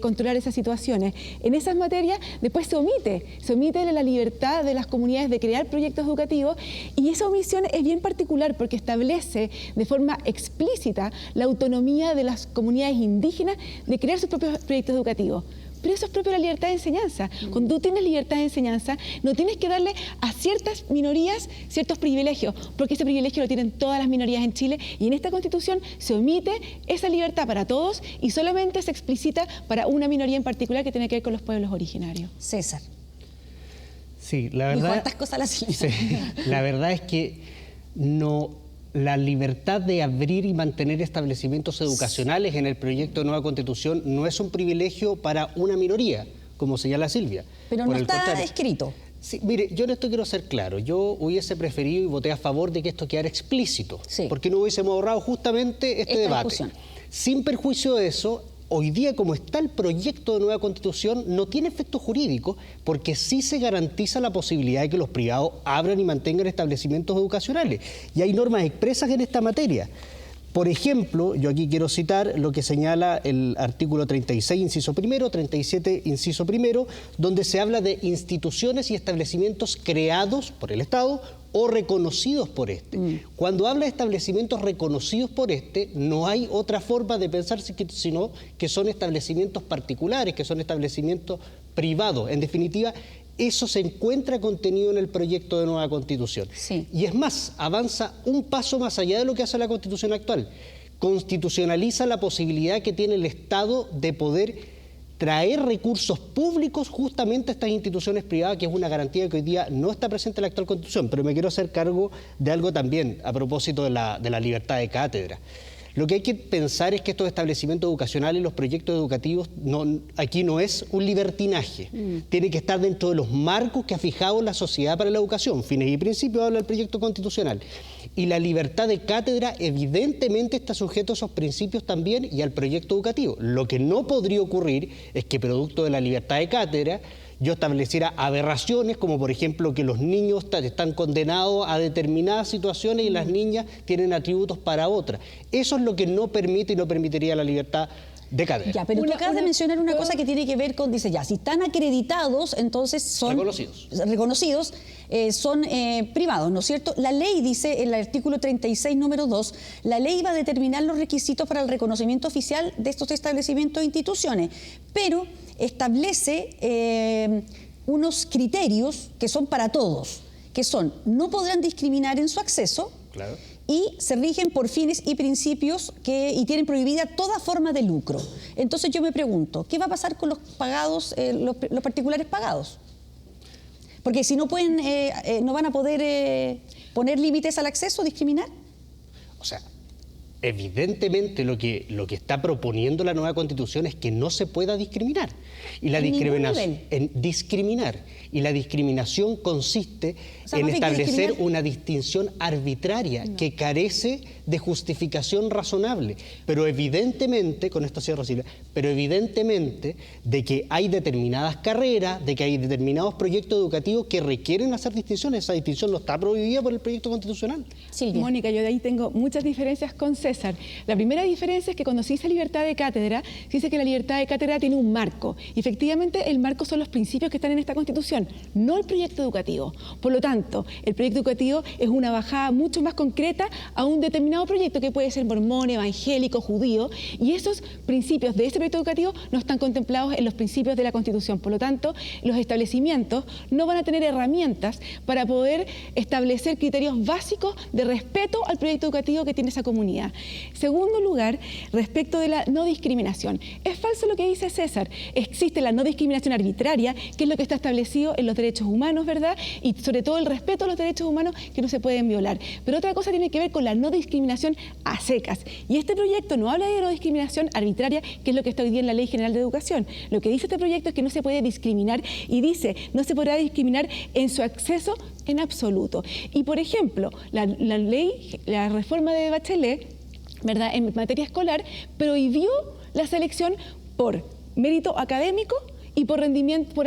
controlar esas situaciones. En esas materias después se omite la libertad de las comunidades de crear proyectos educativos, y esa omisión es bien particular porque establece de forma explícita la autonomía de las comunidades indígenas de crear sus propios proyectos educativos. Pero eso es propio de la libertad de enseñanza. Cuando tú tienes libertad de enseñanza, no tienes que darle a ciertas minorías ciertos privilegios, porque ese privilegio lo tienen todas las minorías en Chile, y en esta Constitución se omite esa libertad para todos y solamente se explicita para una minoría en particular que tiene que ver con los pueblos originarios. César. Sí, la verdad. ¿Y cuántas cosas la Silvia? Sí, la verdad es que la libertad de abrir y mantener establecimientos educacionales en el proyecto de nueva Constitución no es un privilegio para una minoría, como señala Silvia. Pero no está escrito. Sí, mire, yo en esto quiero ser claro. Yo hubiese preferido y voté a favor de que esto quedara explícito, porque no hubiésemos ahorrado justamente este debate. Discusión. Sin perjuicio de eso, hoy día, como está el proyecto de nueva Constitución, no tiene efecto jurídico porque sí se garantiza la posibilidad de que los privados abran y mantengan establecimientos educacionales. Y hay normas expresas en esta materia. Por ejemplo, yo aquí quiero citar lo que señala el artículo 36, inciso primero, 37, inciso primero, donde se habla de instituciones y establecimientos creados por el Estado o reconocidos por este. Cuando habla de establecimientos reconocidos por este, no hay otra forma de pensar sino que son establecimientos particulares, que son establecimientos privados. En definitiva, eso se encuentra contenido en el proyecto de nueva Constitución. Sí. Y es más, avanza un paso más allá de lo que hace la Constitución actual. Constitucionaliza la posibilidad que tiene el Estado de poder traer recursos públicos justamente a estas instituciones privadas, que es una garantía que hoy día no está presente en la actual Constitución. Pero me quiero hacer cargo de algo también a propósito de la libertad de cátedra. Lo que hay que pensar es que estos establecimientos educacionales, los proyectos educativos, aquí no es un libertinaje. Tiene que estar dentro de los marcos que ha fijado la sociedad para la educación. Fines y principios habla el proyecto constitucional. Y la libertad de cátedra evidentemente está sujeto a esos principios también y al proyecto educativo. Lo que no podría ocurrir es que producto de la libertad de cátedra yo estableciera aberraciones, como por ejemplo que los niños están condenados a determinadas situaciones y las niñas tienen atributos para otras. Eso es lo que no permite y no permitiría la libertad de cátedra. Ya, pero tú acabas de mencionar una cosa que tiene que ver con, dice ya, si están acreditados, entonces son reconocidos, son privados, ¿no es cierto? La ley dice, en el artículo 36, número 2, la ley va a determinar los requisitos para el reconocimiento oficial de estos establecimientos e instituciones, pero establece unos criterios que son para todos, que son, no podrán discriminar en su acceso, claro, y se rigen por fines y principios y tienen prohibida toda forma de lucro. Entonces yo me pregunto, ¿qué va a pasar con los pagados, los particulares pagados? Porque si no pueden, no van a poder poner límites al acceso, discriminar. O sea, evidentemente lo que está proponiendo la nueva Constitución es que no se pueda discriminar. Y la discriminar. Y la discriminación consiste en establecer una distinción arbitraria que carece de justificación razonable. Pero evidentemente, con esto cierro, Silvia, pero evidentemente de que hay determinadas carreras, de que hay determinados proyectos educativos que requieren hacer distinciones. Esa distinción no está prohibida por el proyecto constitucional. Silvia. Mónica, yo de ahí tengo muchas diferencias con César. La primera diferencia es que cuando se dice libertad de cátedra, se dice que la libertad de cátedra tiene un marco. Y efectivamente, el marco son los principios que están en esta Constitución, no el proyecto educativo. Por lo tanto, el proyecto educativo es una bajada mucho más concreta a un determinado proyecto que puede ser mormón, evangélico, judío, y esos principios de ese proyecto educativo no están contemplados en los principios de la Constitución. Por lo tanto, los establecimientos no van a tener herramientas para poder establecer criterios básicos de respeto al proyecto educativo que tiene esa comunidad. Segundo lugar, respecto de la no discriminación. Es falso lo que dice César. Existe la no discriminación arbitraria, que es lo que está establecido en los derechos humanos, ¿verdad? Y sobre todo el respeto a los derechos humanos que no se pueden violar. Pero otra cosa tiene que ver con la no discriminación a secas. Y este proyecto no habla de no discriminación arbitraria, que es lo que está hoy día en la Ley General de Educación. Lo que dice este proyecto es que no se puede discriminar y dice, no se podrá discriminar en su acceso en absoluto. Y por ejemplo, la reforma de Bachelet, ¿verdad?, en materia escolar, prohibió la selección por mérito académico y por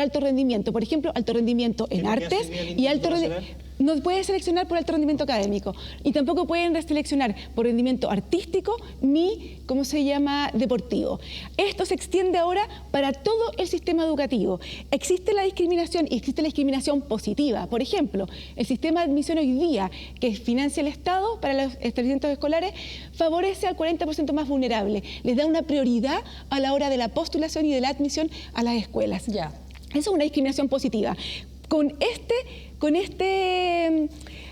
alto rendimiento. Por ejemplo, alto rendimiento en artes y alto rendimiento. No puede seleccionar por alto rendimiento académico y tampoco pueden seleccionar por rendimiento artístico ni, ¿cómo se llama?, deportivo. Esto se extiende ahora para todo el sistema educativo. Existe la discriminación y existe la discriminación positiva. Por ejemplo, el sistema de admisión hoy día que financia el Estado para los establecimientos escolares favorece al 40% más vulnerable. Les da una prioridad a la hora de la postulación y de la admisión a las escuelas. Ya. Eso es una discriminación positiva. Con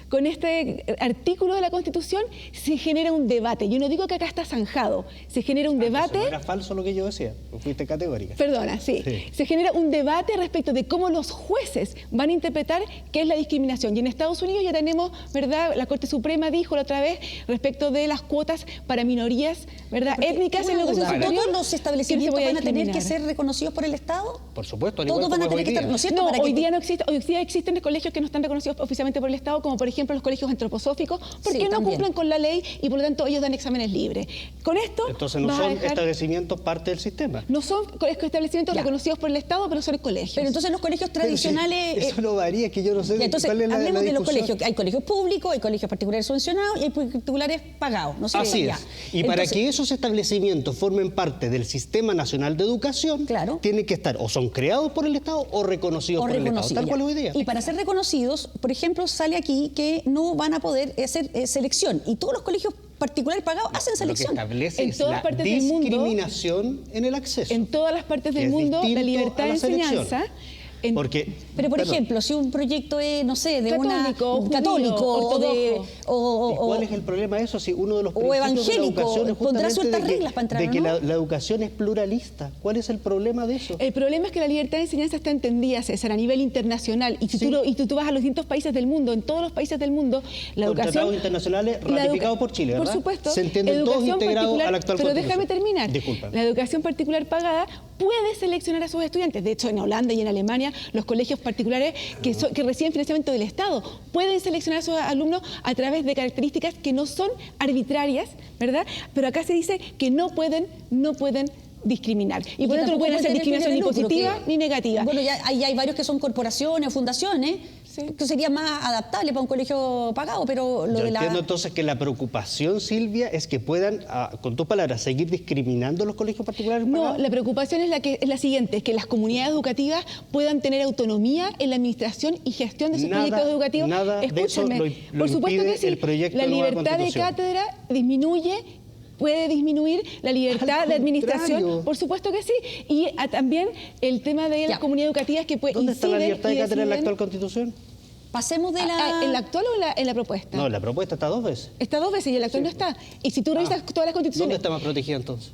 con este artículo de la Constitución se genera un debate. Yo no digo que acá está zanjado, se genera un debate... No era falso lo que yo decía, fuiste categórica. Perdona, sí. Se genera un debate respecto de cómo los jueces van a interpretar qué es la discriminación. Y en Estados Unidos ya tenemos, ¿verdad? La Corte Suprema dijo la otra vez respecto de las cuotas para minorías, ¿verdad? Étnicas en la educación superior. ¿Todos los establecimientos van a tener que ser reconocidos por el Estado? Por supuesto, todos van a tener que estar, ¿no es cierto? No, hoy día no existe. Hoy día existen colegios que no están reconocidos oficialmente por el Estado, como por ejemplo los colegios antroposóficos, porque no cumplen con la ley y por lo tanto ellos dan exámenes libres. Con esto... Entonces no son establecimientos parte del sistema. No son establecimientos reconocidos por el Estado, pero son colegios. Pero entonces los colegios tradicionales... Eso no varía, es que yo no sé entonces, cuál es la hablemos de los discusión. colegios. Hay colegios públicos, hay colegios particulares subvencionados y hay particulares pagados. No sé, así ya. es. Y entonces, para que esos establecimientos formen parte del Sistema Nacional de Educación, tienen que estar o son creados por el Estado o reconocidos por el Estado, tal cual es hoy día. Y para ser reconocidos, por ejemplo, sale aquí que no van a poder hacer selección. Y todos los colegios particulares pagados hacen selección. Lo que establece en es todas la partes del mundo, discriminación en el acceso. En todas las partes del mundo, la libertad de enseñanza... Pero, por ejemplo, si un proyecto es, no sé, de católico ¿Y cuál es el problema de eso? Si uno de los principios de la educación es pondrá ciertas reglas para entrar, de que la educación es pluralista. ¿Cuál es el problema de eso? El problema es que la libertad de enseñanza está entendida, César, a nivel internacional. Y si tú vas a los distintos países del mundo, en todos los países del mundo, la educación... Tratados internacionales ratificados por Chile, ¿verdad? Por supuesto. Se entienden todos integrados a la actual Pero Constitución. déjame terminar. Disculpa. La educación particular pagada puede seleccionar a sus estudiantes. De hecho, en Holanda y en Alemania, los colegios particulares que reciben financiamiento del Estado pueden seleccionar a sus alumnos a través de características que no son arbitrarias, ¿verdad? Pero acá se dice que no pueden discriminar. Y por lo tanto no pueden hacer discriminación ni positiva ni negativa. Bueno, ya hay varios que son corporaciones o fundaciones, que sería más adaptable para un colegio pagado, pero Yo entiendo entonces que la preocupación, Silvia, es que puedan, con tus palabras, seguir discriminando a los colegios particulares pagados. No, la preocupación es la siguiente, es que las comunidades educativas puedan tener autonomía en la administración y gestión de sus proyectos educativos. Nada de eso lo por supuesto impide que sí. el proyecto la de nueva libertad de Constitución. cátedra puede disminuir la libertad de administración, por supuesto que sí. Y también el tema de las comunidades educativas que ¿Dónde está la libertad de cátedra en la actual Constitución? Pasemos de la... ¿En la actual o en la propuesta? No, la propuesta está 2 veces. Está 2 veces y en la actual no está. Y si tú revisas todas las constituciones... ¿Dónde está más protegida entonces?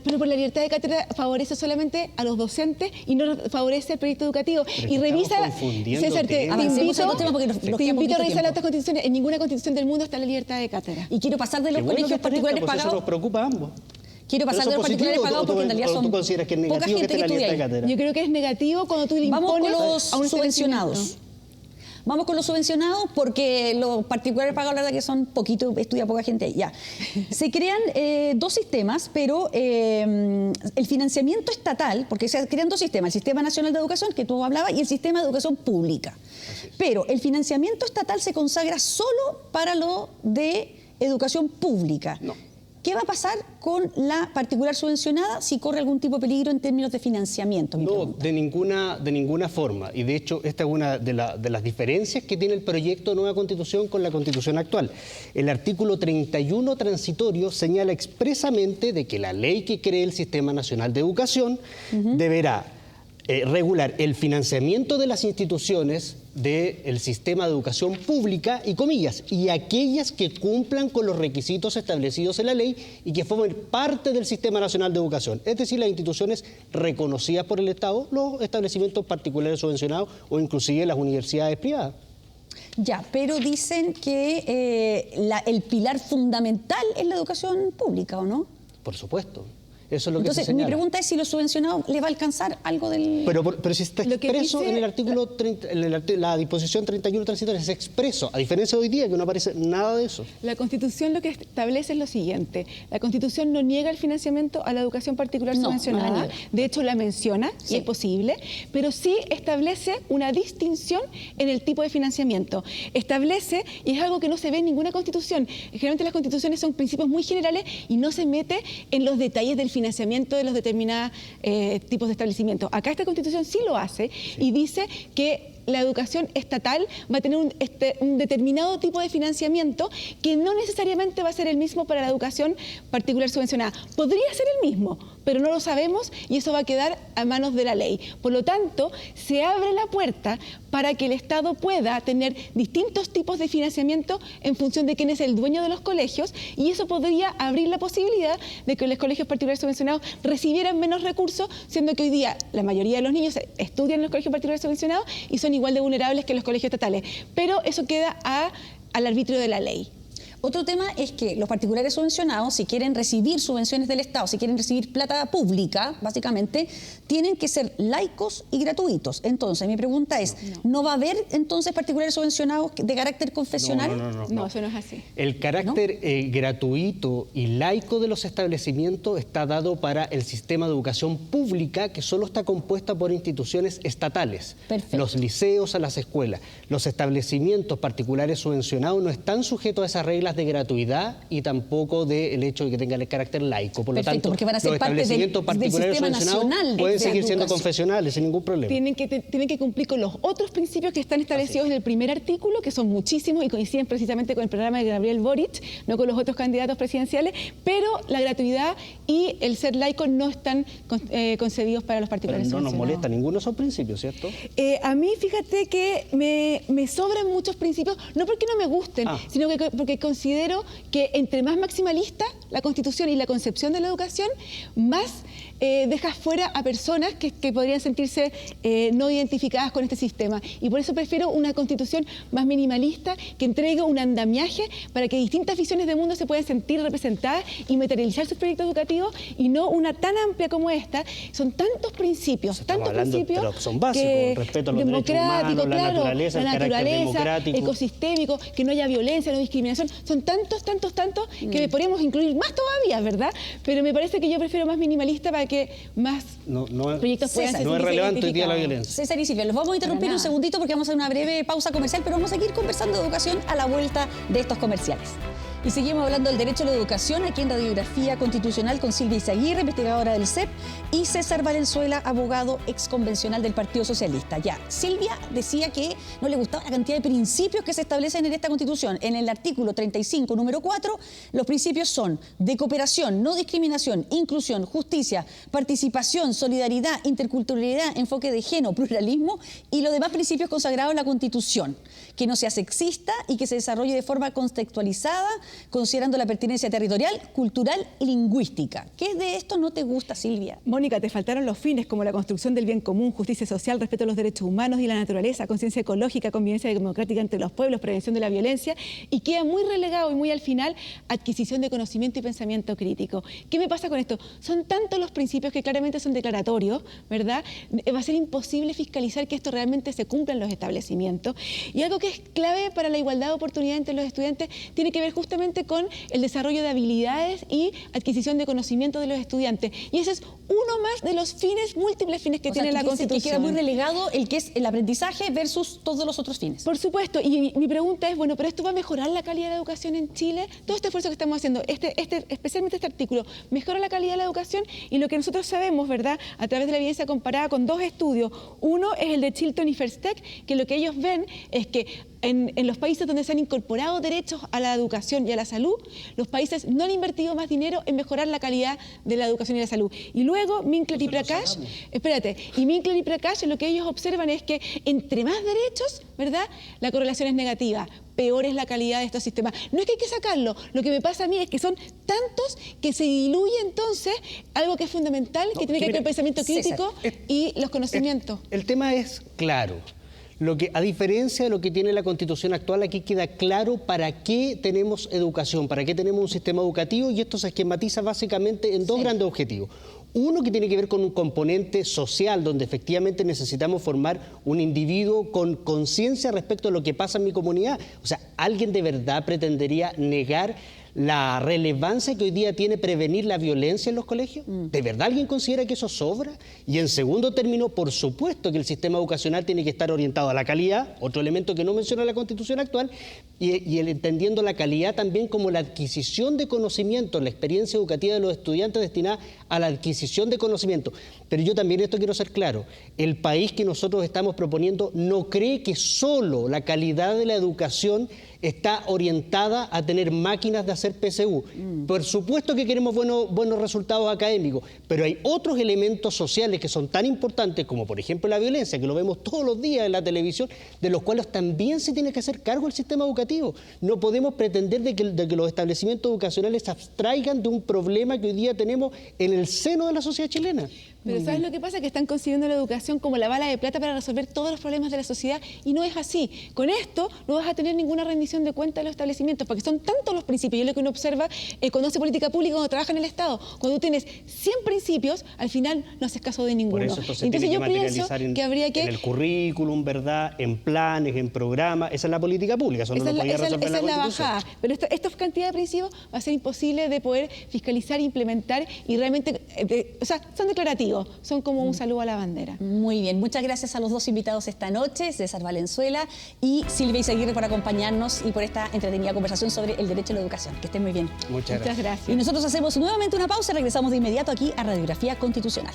Pero por la libertad de cátedra favorece solamente a los docentes y no favorece al proyecto educativo. Y revisa, César, te invito a revisar las otras constituciones. En ninguna constitución del mundo está la libertad de cátedra. Y quiero pasar de los colegios particulares pagados... Eso nos preocupa a ambos. Quiero pasar de los particulares pagados porque en realidad son ¿Tú consideras que es poca negativo gente que esté la libertad de cátedra? Yo creo que es negativo cuando tú le impones a un subvencionados. Vamos con los subvencionados porque los particulares pagados, la verdad que son poquito, estudia poca gente ahí. Ya. Se crean 2 sistemas, pero el financiamiento estatal, porque se crean 2 sistemas, el Sistema Nacional de Educación, que tú hablabas, y el Sistema de Educación Pública. Pero el financiamiento estatal se consagra solo para lo de educación pública. No. ¿Qué va a pasar con la particular subvencionada si corre algún tipo de peligro en términos de financiamiento? No, de ninguna forma. Y de hecho, esta es una de las diferencias que tiene el proyecto de nueva Constitución con la Constitución actual. El artículo 31 transitorio señala expresamente de que la ley que cree el Sistema Nacional de Educación deberá regular el financiamiento de las instituciones del sistema de educación pública y comillas, y aquellas que cumplan con los requisitos establecidos en la ley y que formen parte del Sistema Nacional de Educación, es decir, las instituciones reconocidas por el Estado, los establecimientos particulares subvencionados o inclusive las universidades privadas. Ya, pero dicen que el pilar fundamental es la educación pública, ¿o no? Por supuesto. Eso es lo que Entonces, se señala. mi pregunta es si los subvencionados les va a alcanzar algo del... Pero si está expreso en el artículo 30, la disposición 31 transitoria, es expreso, a diferencia de hoy día que no aparece nada de eso. La Constitución lo que establece es lo siguiente: la Constitución no niega el financiamiento a la educación particular subvencionada, de hecho la menciona y es posible, pero sí establece una distinción en el tipo de financiamiento. Establece, y es algo que no se ve en ninguna Constitución, generalmente las Constituciones son principios muy generales y no se mete en los detalles del financiamiento de los determinados tipos de establecimientos. Acá esta Constitución sí lo hace y dice que la educación estatal va a tener un determinado tipo de financiamiento que no necesariamente va a ser el mismo para la educación particular subvencionada. Podría ser el mismo, pero no lo sabemos y eso va a quedar a manos de la ley. Por lo tanto, se abre la puerta para que el Estado pueda tener distintos tipos de financiamiento en función de quién es el dueño de los colegios, y eso podría abrir la posibilidad de que los colegios particulares subvencionados recibieran menos recursos, siendo que hoy día la mayoría de los niños estudian en los colegios particulares subvencionados y son igual de vulnerables que los colegios estatales. Pero eso queda al arbitrio de la ley. Otro tema es que los particulares subvencionados, si quieren recibir subvenciones del Estado, si quieren recibir plata pública, básicamente, tienen que ser laicos y gratuitos. Entonces, mi pregunta es, ¿no va a haber entonces particulares subvencionados de carácter confesional? No, eso no es así. El carácter gratuito y laico de los establecimientos está dado para el sistema de educación pública, que solo está compuesta por instituciones estatales. Perfecto. Los liceos, a las escuelas. Los establecimientos particulares subvencionados no están sujetos a esas reglas de gratuidad y tampoco del hecho de que tengan el carácter laico. Por lo tanto, porque van a ser los parte establecimientos particulares subvencionados pueden seguir siendo confesionales sin ningún problema. Tienen que cumplir con los otros principios que están establecidos en el primer artículo, que son muchísimos y coinciden precisamente con el programa de Gabriel Boric, no con los otros candidatos presidenciales, pero la gratuidad y el ser laico no están concebidos para los particulares Pero no nos subvencionados. molesta ninguno de esos principios, ¿cierto? A mí, fíjate que me sobran muchos principios, no porque no me gusten, sino que porque considero que entre más maximalista la Constitución y la concepción de la educación, más deja fuera a personas que podrían sentirse no identificadas con este sistema. Y por eso prefiero una Constitución más minimalista, que entregue un andamiaje para que distintas visiones del mundo se puedan sentir representadas y materializar sus proyectos educativos, y no una tan amplia como esta. Son tantos principios, Pero son básicos, respeto a los derechos humanos, la naturaleza, el carácter democrático, ecosistémico, que no haya violencia, no discriminación. Son tantos que podríamos incluir más todavía, ¿verdad? Pero me parece que yo prefiero más minimalista para que más proyectos puedan ser no es relevante hoy día la violencia. César y Silvia, los vamos a interrumpir un segundito porque vamos a hacer una breve pausa comercial, pero vamos a seguir conversando de educación a la vuelta de estos comerciales. Y seguimos hablando del derecho a la educación aquí en Radiografía Constitucional con Silvia Izaguirre, investigadora del CEP, y César Valenzuela, abogado exconvencional del Partido Socialista. Ya, Silvia decía que no le gustaba la cantidad de principios que se establecen en esta Constitución. En el artículo 35, número 4, los principios son de cooperación, no discriminación, inclusión, justicia, participación, solidaridad, interculturalidad, enfoque de género, pluralismo y los demás principios consagrados en la Constitución. Que no sea sexista y que se desarrolle de forma contextualizada, considerando la pertinencia territorial, cultural y lingüística. ¿Qué de esto no te gusta, Silvia? Mónica, te faltaron los fines como la construcción del bien común, justicia social, respeto a los derechos humanos y la naturaleza, conciencia ecológica, convivencia democrática entre los pueblos, prevención de la violencia, y queda muy relegado y muy al final adquisición de conocimiento y pensamiento crítico. ¿Qué me pasa con esto? Son tantos los principios que claramente son declaratorios, ¿verdad? Va a ser imposible fiscalizar que esto realmente se cumpla en los establecimientos. Y algo que es clave para la igualdad de oportunidad entre los estudiantes tiene que ver justamente con el desarrollo de habilidades y adquisición de conocimiento de los estudiantes. Y ese es uno más de los fines, múltiples fines que tiene la Constitución. Que queda muy relegado el que es el aprendizaje versus todos los otros fines. Por supuesto, y mi pregunta es, bueno, ¿pero esto va a mejorar la calidad de la educación en Chile? Todo este esfuerzo que estamos haciendo, especialmente este artículo, mejora la calidad de la educación, y lo que nosotros sabemos, ¿verdad?, a través de la evidencia comparada con dos estudios. Uno es el de Chilton y First Tech, que lo que ellos ven es que en los países donde se han incorporado derechos a la educación y a la salud, los países no han invertido más dinero en mejorar la calidad de la educación y la salud. Y luego Minkler y Prakash, Minkler y Prakash, lo que ellos observan es que entre más derechos, ¿verdad?, la correlación es negativa. Peor es la calidad de estos sistemas. No es que hay que sacarlo, lo que me pasa a mí es que son tantos que se diluye entonces algo que es fundamental, que tiene que ver con el pensamiento crítico y los conocimientos. El tema es claro. A diferencia de lo que tiene la Constitución actual, aquí queda claro para qué tenemos educación, para qué tenemos un sistema educativo, y esto se esquematiza básicamente en dos grandes objetivos. Uno, que tiene que ver con un componente social, donde efectivamente necesitamos formar un individuo con conciencia respecto a lo que pasa en mi comunidad. O sea, ¿alguien de verdad pretendería negar la relevancia que hoy día tiene prevenir la violencia en los colegios? ¿De verdad alguien considera que eso sobra? Y en segundo término, por supuesto que el sistema educacional tiene que estar orientado a la calidad, otro elemento que no menciona la Constitución actual, y entendiendo la calidad también como la adquisición de conocimientos, la experiencia educativa de los estudiantes destinada a la adquisición adquisición de conocimiento. Pero yo también esto quiero ser claro, el país que nosotros estamos proponiendo no cree que solo la calidad de la educación está orientada a tener máquinas de hacer PSU. Por supuesto que queremos buenos resultados académicos, pero hay otros elementos sociales que son tan importantes como por ejemplo la violencia, que lo vemos todos los días en la televisión, de los cuales también se tiene que hacer cargo el sistema educativo. No podemos pretender de que los establecimientos educacionales se abstraigan de un problema que hoy día tenemos en el seno de la sociedad chilena. Pero ¿sabes lo que pasa? Que están concibiendo la educación como la bala de plata para resolver todos los problemas de la sociedad y no es así. Con esto no vas a tener ninguna rendición de cuentas de los establecimientos porque son tantos los principios. Y es lo que uno observa cuando hace política pública, cuando trabaja en el Estado. Cuando tú tienes 100 principios, al final no haces caso de ninguno. Por eso esto se tiene que materializar en el currículum, ¿verdad? En planes, en programas. Esa es la política pública. Eso no lo podía resolver la Constitución. Esa es la bajada. Pero esta cantidad de principios va a ser imposible de poder fiscalizar, implementar y realmente, son declarativos. Son como un saludo a la bandera. Muy bien, muchas gracias a los dos invitados esta noche, César Valenzuela y Silvia Izaguirre, por acompañarnos y por esta entretenida conversación sobre el derecho a la educación. Que estén muy bien. Muchas gracias. Y nosotros hacemos nuevamente una pausa y regresamos de inmediato aquí a Radiografía Constitucional.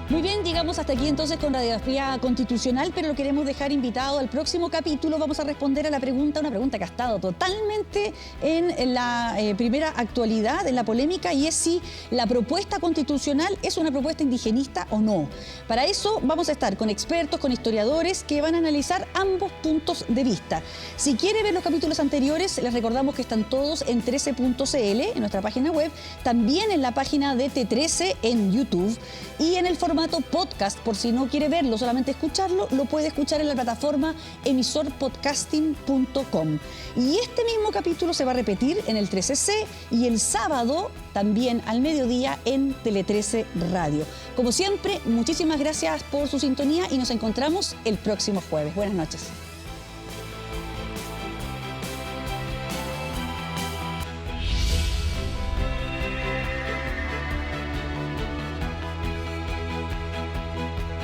Muy bien, llegamos hasta aquí entonces con Radiografía Constitucional, pero lo queremos dejar invitado al próximo capítulo. Vamos a responder a una pregunta que ha estado totalmente en la primera actualidad, en la polémica, y es si la propuesta constitucional es una propuesta indigenista o no. Para eso vamos a estar con expertos, con historiadores que van a analizar ambos puntos de vista. Si quiere ver los capítulos anteriores, les recordamos que están todos en 13.cl, en nuestra página web, también en la página de T13 en YouTube y en el formato podcast. Por si no quiere verlo, solamente escucharlo, lo puede escuchar en la plataforma emisorpodcasting.com. Y este mismo capítulo se va a repetir en el 13C y el sábado también al mediodía en Tele 13 Radio. Como siempre, muchísimas gracias por su sintonía y nos encontramos el próximo jueves. Buenas noches.